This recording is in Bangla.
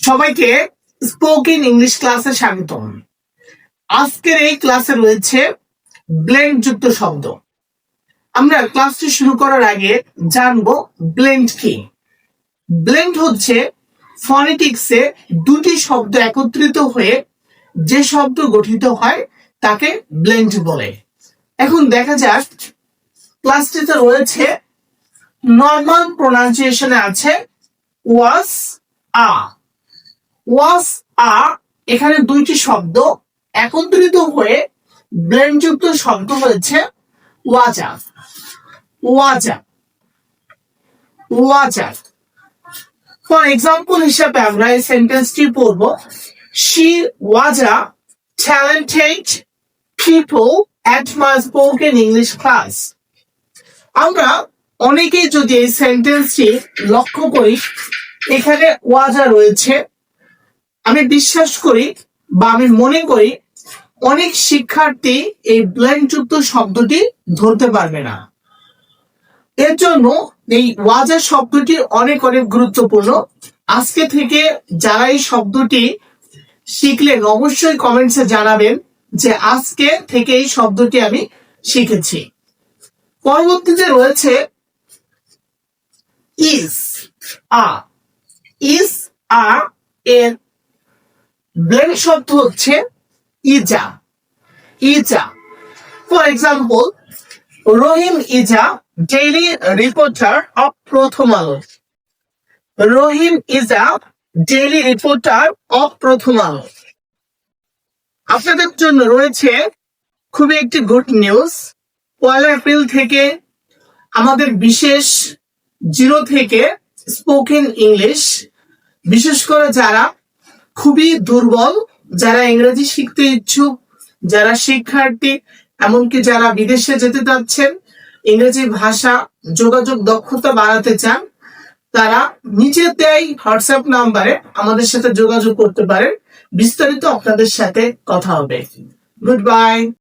সবাইকে স্পোকেন ইংলিশ ক্লাসে স্বাগতম। আজকের এই ক্লাসে রয়েছে ব্লেন্ড যুক্ত শব্দ। আমরা ক্লাসটি শুরু করার আগে জানবো ব্লেন্ড কি। ব্লেন্ড হচ্ছে ফনেটিক্সে দুটি শব্দ একত্রিত হয়ে যে শব্দ গঠিত হয় তাকে ব্লেন্ড বলে। এখন দেখা যাক ক্লাসটিতে রয়েছে নর্মাল প্রোনাউন্সিয়েশনে আছে ওয়াস আ। ওয়াস আ এখানে দুইটি শব্দ একত্রিত হয়ে ব্লেন্ড যুক্ত শব্দ হয়েছে ওয়াজা। ওয়াজা ওয়াজা। ফর এক্সাম্পল হিসাবে আমরা এই সেন্টেন্সটি পড়ব, she was a talented people at my spoken English class. আমরা অনেকেই যদি এই সেন্টেন্সটি লক্ষ্য করি, এখানে ওয়াজা রয়েছে। আমি বিশ্বাস করি বা আমি মনে করি অনেক শিক্ষার্থী এই ব্লেন্ড যুক্ত শব্দটি ধরতে পারবে না। এর জন্য এই ওয়াজা শব্দটি অনেক অনেক গুরুত্বপূর্ণ। আজকে থেকে যারা এই শব্দটি শিখলেন অবশ্যই কমেন্টসে জানাবেন যে আজকে থেকে এই শব্দটি আমি শিখেছি। পরবর্তীতে রয়েছে ইজ আ। ইজ আ এর ব্লেন্ড শব্দ হচ্ছে ইজা। ইজা। For example, Rahim Eja daily reporter of প্রথম আলো। রহিম ইজা ডেইলি রিপোর্টার অফ প্রথম আলো। আপনাদের জন্য রয়েছে খুবই একটি গুড নিউজ। 1 এপ্রিল থেকে আমাদের বিশেষ 0 থেকে স্পোকেন ইংলিশ, বিশেষ করে যারা খুবই দুর্বল, যারা ইংরেজি শিখতে ইচ্ছুক, যারা শিক্ষার্থী, এমনকি যারা বিদেশে যেতে চাচ্ছেন, ইংরেজি ভাষা যোগাযোগ দক্ষতা বাড়াতে চান, তারা নিচে দেয় হোয়াটসঅ্যাপ নাম্বারে আমাদের সাথে যোগাযোগ করতে পারেন। বিস্তারিত আপনাদের সাথে কথা হবে। Good bye.